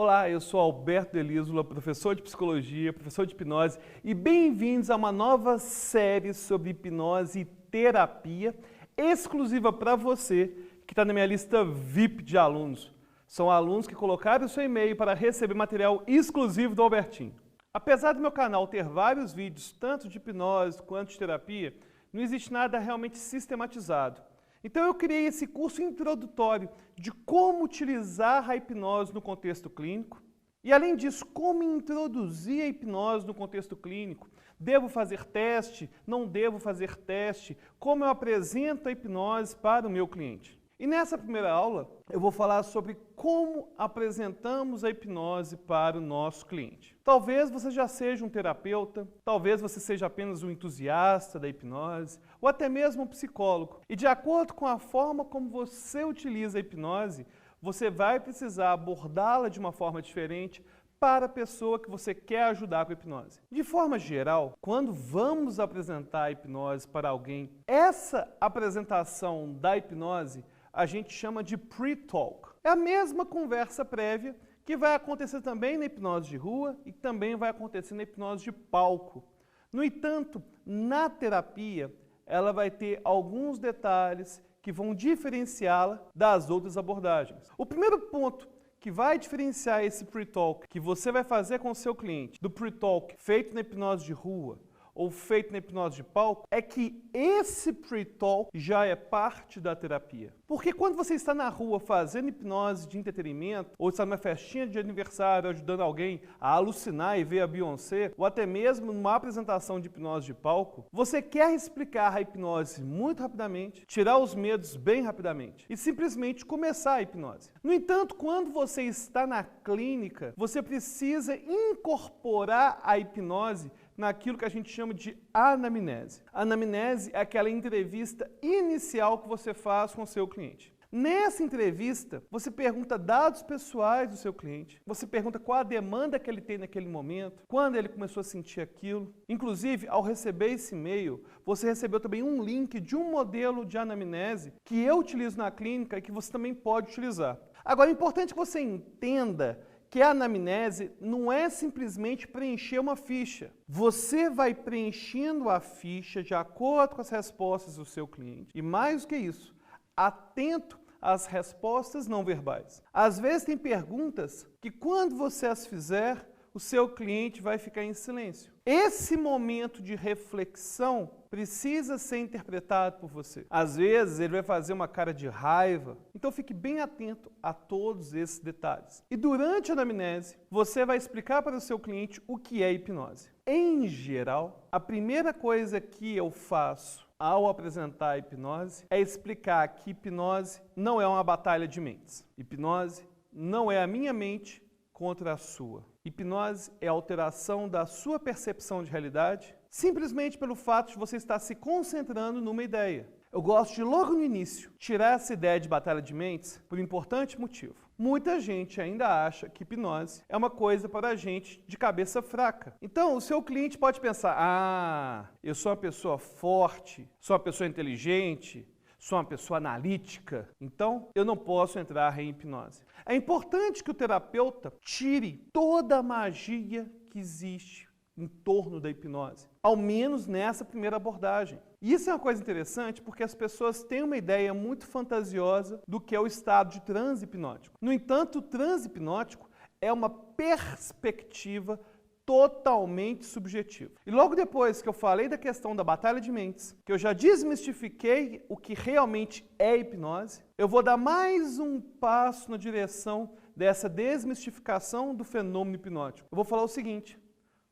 Olá, eu sou Alberto Delísula, professor de psicologia, professor de hipnose e bem-vindos a uma nova série sobre hipnose e terapia exclusiva para você que está na minha lista VIP de alunos. São alunos que colocaram o seu e-mail para receber material exclusivo do Albertinho. Apesar do meu canal ter vários vídeos, tanto de hipnose quanto de terapia, não existe nada realmente sistematizado. Então eu criei esse curso introdutório de como utilizar a hipnose no contexto clínico e, além disso, como introduzir a hipnose no contexto clínico. Devo fazer teste? Não devo fazer teste? Como eu apresento a hipnose para o meu cliente? E nessa primeira aula eu vou falar sobre como apresentamos a hipnose para o nosso cliente. Talvez você já seja um terapeuta, talvez você seja apenas um entusiasta da hipnose, ou até mesmo um psicólogo. E de acordo com a forma como você utiliza a hipnose, você vai precisar abordá-la de uma forma diferente para a pessoa que você quer ajudar com a hipnose. De forma geral, quando vamos apresentar a hipnose para alguém, essa apresentação da hipnose a gente chama de pre-talk. É a mesma conversa prévia que vai acontecer também na hipnose de rua e também vai acontecer na hipnose de palco. No entanto, na terapia, ela vai ter alguns detalhes que vão diferenciá-la das outras abordagens. O primeiro ponto que vai diferenciar esse pre-talk que você vai fazer com o seu cliente do pre-talk feito na hipnose de rua ou feito na hipnose de palco, é que esse pre-talk já é parte da terapia. Porque quando você está na rua fazendo hipnose de entretenimento, ou está numa festinha de aniversário ajudando alguém a alucinar e ver a Beyoncé, ou até mesmo numa apresentação de hipnose de palco, você quer explicar a hipnose muito rapidamente, tirar os medos bem rapidamente e simplesmente começar a hipnose. No entanto, quando você está na clínica, você precisa incorporar a hipnose naquilo que a gente chama de anamnese. A anamnese é aquela entrevista inicial que você faz com o seu cliente. Nessa entrevista, você pergunta dados pessoais do seu cliente, você pergunta qual a demanda que ele tem naquele momento, quando ele começou a sentir aquilo. Inclusive, ao receber esse e-mail, você recebeu também um link de um modelo de anamnese que eu utilizo na clínica e que você também pode utilizar. Agora, é importante que você entenda que a anamnese não é simplesmente preencher uma ficha. Você vai preenchendo a ficha de acordo com as respostas do seu cliente. E mais do que isso, atento às respostas não verbais. Às vezes tem perguntas que quando você as fizer, o seu cliente vai ficar em silêncio. Esse momento de reflexão precisa ser interpretado por você. Às vezes ele vai fazer uma cara de raiva, então fique bem atento a todos esses detalhes. E durante a anamnese, você vai explicar para o seu cliente o que é hipnose. Em geral, a primeira coisa que eu faço ao apresentar a hipnose é explicar que hipnose não é uma batalha de mentes. Hipnose não é a minha mente contra a sua. Hipnose é a alteração da sua percepção de realidade simplesmente pelo fato de você estar se concentrando numa ideia. Eu gosto de, logo no início, tirar essa ideia de batalha de mentes por um importante motivo. Muita gente ainda acha que hipnose é uma coisa para a gente de cabeça fraca. Então, o seu cliente pode pensar, eu sou uma pessoa forte, sou uma pessoa inteligente, sou uma pessoa analítica, então eu não posso entrar em hipnose. É importante que o terapeuta tire toda a magia que existe em torno da hipnose, ao menos nessa primeira abordagem. E isso é uma coisa interessante porque as pessoas têm uma ideia muito fantasiosa do que é o estado de transe hipnótico. No entanto, o transe hipnótico é uma perspectiva totalmente subjetivo. E logo depois que eu falei da questão da batalha de mentes, que eu já desmistifiquei o que realmente é hipnose, eu vou dar mais um passo na direção dessa desmistificação do fenômeno hipnótico. Eu vou falar o seguinte: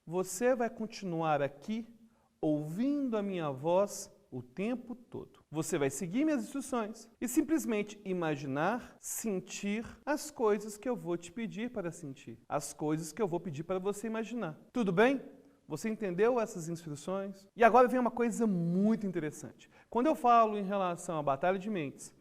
você vai continuar aqui ouvindo a minha voz o tempo todo. Você vai seguir minhas instruções e simplesmente imaginar, sentir as coisas que eu vou te pedir para sentir, as coisas que eu vou pedir para você imaginar. Tudo bem? Você entendeu essas instruções? E agora vem uma coisa muito interessante. Quando eu falo em relação à batalha de mentes,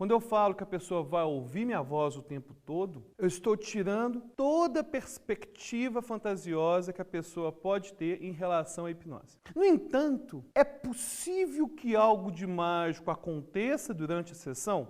quando eu falo que a pessoa vai ouvir minha voz o tempo todo, eu estou tirando toda a perspectiva fantasiosa que a pessoa pode ter em relação à hipnose. No entanto, é possível que algo de mágico aconteça durante a sessão?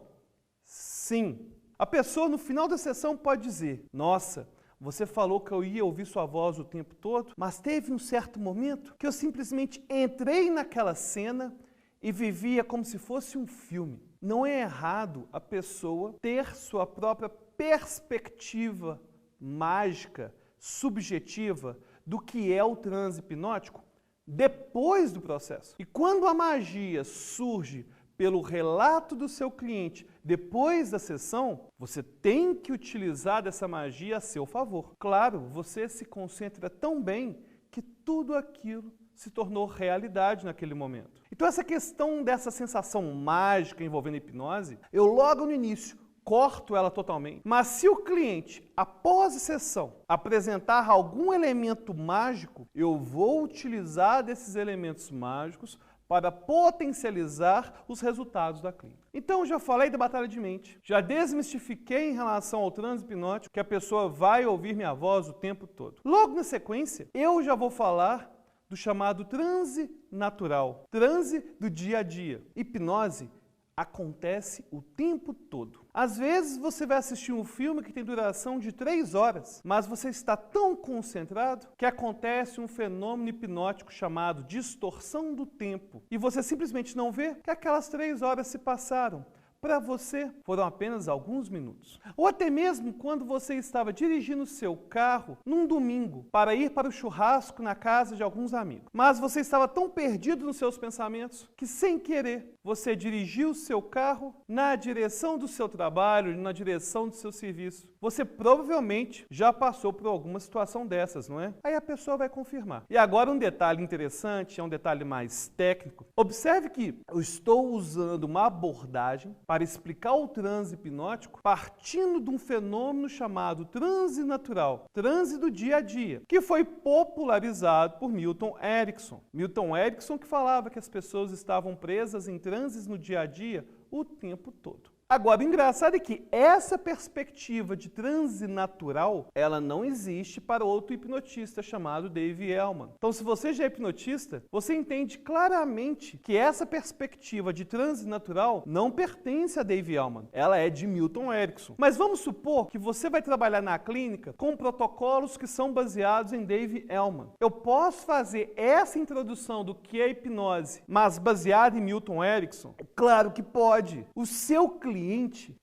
Sim. A pessoa no final da sessão pode dizer: nossa, você falou que eu ia ouvir sua voz o tempo todo, mas teve um certo momento que eu simplesmente entrei naquela cena e vivia como se fosse um filme. Não é errado a pessoa ter sua própria perspectiva mágica, subjetiva, do que é o transe hipnótico depois do processo. E quando a magia surge pelo relato do seu cliente depois da sessão, você tem que utilizar dessa magia a seu favor. Claro, você se concentra tão bem que tudo aquilo se tornou realidade naquele momento. Então essa questão dessa sensação mágica envolvendo a hipnose, eu logo no início corto ela totalmente. Mas se o cliente, após a sessão, apresentar algum elemento mágico, eu vou utilizar desses elementos mágicos para potencializar os resultados da clínica. Então, já falei da batalha de mente, já desmistifiquei em relação ao transe hipnótico, que a pessoa vai ouvir minha voz o tempo todo. Logo na sequência, eu já vou falar do chamado transe natural, transe do dia a dia. Hipnose acontece o tempo todo. Às vezes você vai assistir um filme que tem duração de 3 horas, mas você está tão concentrado que acontece um fenômeno hipnótico chamado distorção do tempo e você simplesmente não vê que aquelas 3 horas se passaram. Para você, foram apenas alguns minutos. Ou até mesmo quando você estava dirigindo seu carro num domingo para ir para o churrasco na casa de alguns amigos. Mas você estava tão perdido nos seus pensamentos que, sem querer, você dirigiu seu carro na direção do seu trabalho, na direção do seu serviço. Você provavelmente já passou por alguma situação dessas, não é? Aí a pessoa vai confirmar. E agora um detalhe interessante, é um detalhe mais técnico. Observe que eu estou usando uma abordagem para explicar o transe hipnótico partindo de um fenômeno chamado transe natural, transe do dia a dia, que foi popularizado por Milton Erickson. Milton Erickson que falava que as pessoas estavam presas em transes no dia a dia o tempo todo. Agora, o engraçado é que essa perspectiva de transe natural, ela não existe para outro hipnotista chamado Dave Elman. Então, se você já é hipnotista, você entende claramente que essa perspectiva de transe natural não pertence a Dave Elman. Ela é de Milton Erickson. Mas vamos supor que você vai trabalhar na clínica com protocolos que são baseados em Dave Elman. Eu posso fazer essa introdução do que é hipnose, mas baseado em Milton Erickson? Claro que pode. O seu cliente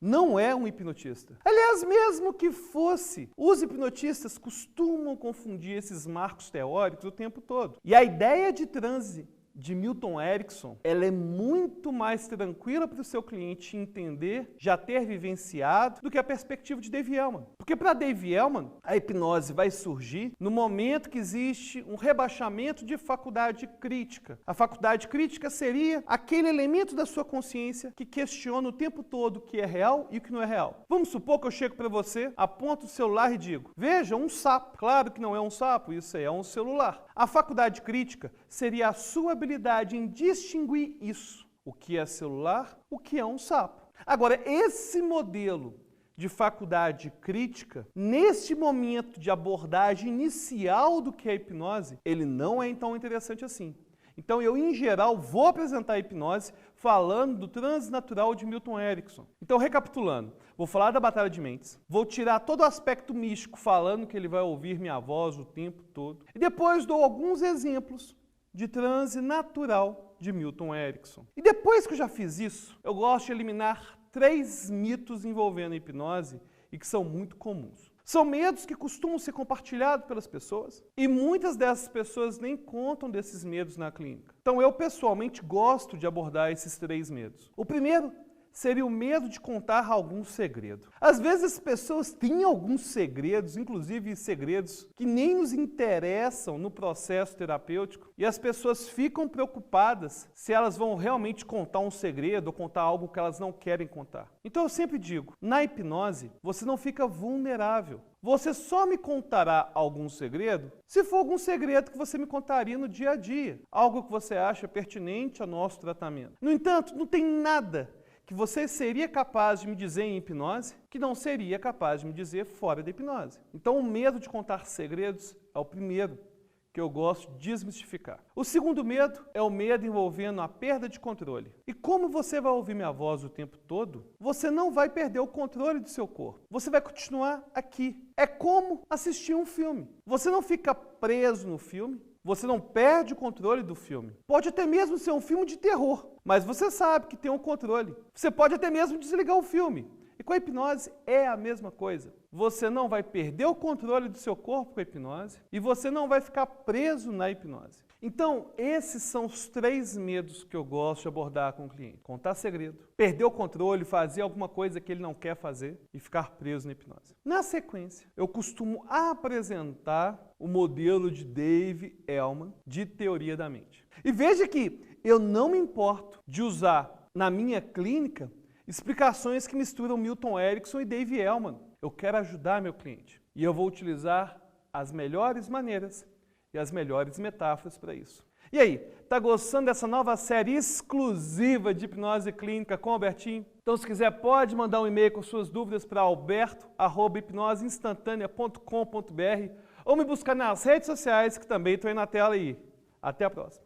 não é um hipnotista. Aliás, mesmo que fosse, os hipnotistas costumam confundir esses marcos teóricos o tempo todo. E a ideia de transe de Milton Erickson, ela é muito mais tranquila para o seu cliente entender, já ter vivenciado, do que a perspectiva de Dave Elman. Porque para Dave Elman, a hipnose vai surgir no momento que existe um rebaixamento de faculdade crítica. A faculdade crítica seria aquele elemento da sua consciência que questiona o tempo todo o que é real e o que não é real. Vamos supor que eu chego para você, aponto o celular e digo, veja, um sapo. Claro que não é um sapo, isso aí é um celular. A faculdade crítica seria a sua habilidade em distinguir isso, o que é celular, o que é um sapo. Agora, esse modelo de faculdade crítica, neste momento de abordagem inicial do que é a hipnose, ele não é tão interessante assim. Então, eu, em geral, vou apresentar a hipnose falando do transe natural de Milton Erickson. Então, recapitulando, vou falar da batalha de mentes, vou tirar todo o aspecto místico falando que ele vai ouvir minha voz o tempo todo, e depois dou alguns exemplos de transe natural de Milton Erickson. E depois que eu já fiz isso, eu gosto de eliminar 3 mitos envolvendo a hipnose e que são muito comuns. São medos que costumam ser compartilhados pelas pessoas e muitas dessas pessoas nem contam desses medos na clínica. Então eu pessoalmente gosto de abordar esses 3 medos. O primeiro seria o medo de contar algum segredo. Às vezes as pessoas têm alguns segredos, inclusive segredos que nem nos interessam no processo terapêutico, e as pessoas ficam preocupadas se elas vão realmente contar um segredo ou contar algo que elas não querem contar. Então eu sempre digo, na hipnose você não fica vulnerável. Você só me contará algum segredo se for algum segredo que você me contaria no dia a dia, algo que você acha pertinente ao nosso tratamento. No entanto, não tem nada que você seria capaz de me dizer em hipnose que não seria capaz de me dizer fora da hipnose. Então, o medo de contar segredos é o primeiro que eu gosto de desmistificar. O segundo medo é o medo envolvendo a perda de controle. E como você vai ouvir minha voz o tempo todo, você não vai perder o controle do seu corpo. Você vai continuar aqui. É como assistir um filme. Você não fica preso no filme, você não perde o controle do filme. Pode até mesmo ser um filme de terror, mas você sabe que tem um controle. Você pode até mesmo desligar o filme. E com a hipnose é a mesma coisa. Você não vai perder o controle do seu corpo com a hipnose e você não vai ficar preso na hipnose. Então, esses são os 3 medos que eu gosto de abordar com o cliente. Contar segredo, perder o controle, fazer alguma coisa que ele não quer fazer e ficar preso na hipnose. Na sequência, eu costumo apresentar o modelo de Dave Elman de teoria da mente. E veja que eu não me importo de usar na minha clínica explicações que misturam Milton Erickson e Dave Elman. Eu quero ajudar meu cliente e eu vou utilizar as melhores maneiras e as melhores metáforas para isso. E aí, tá gostando dessa nova série exclusiva de hipnose clínica com o Albertinho? Então, se quiser, pode mandar um e-mail com suas dúvidas para alberto@hipnoseinstantanea.com.br ou me buscar nas redes sociais que também estão aí na tela aí. Até a próxima!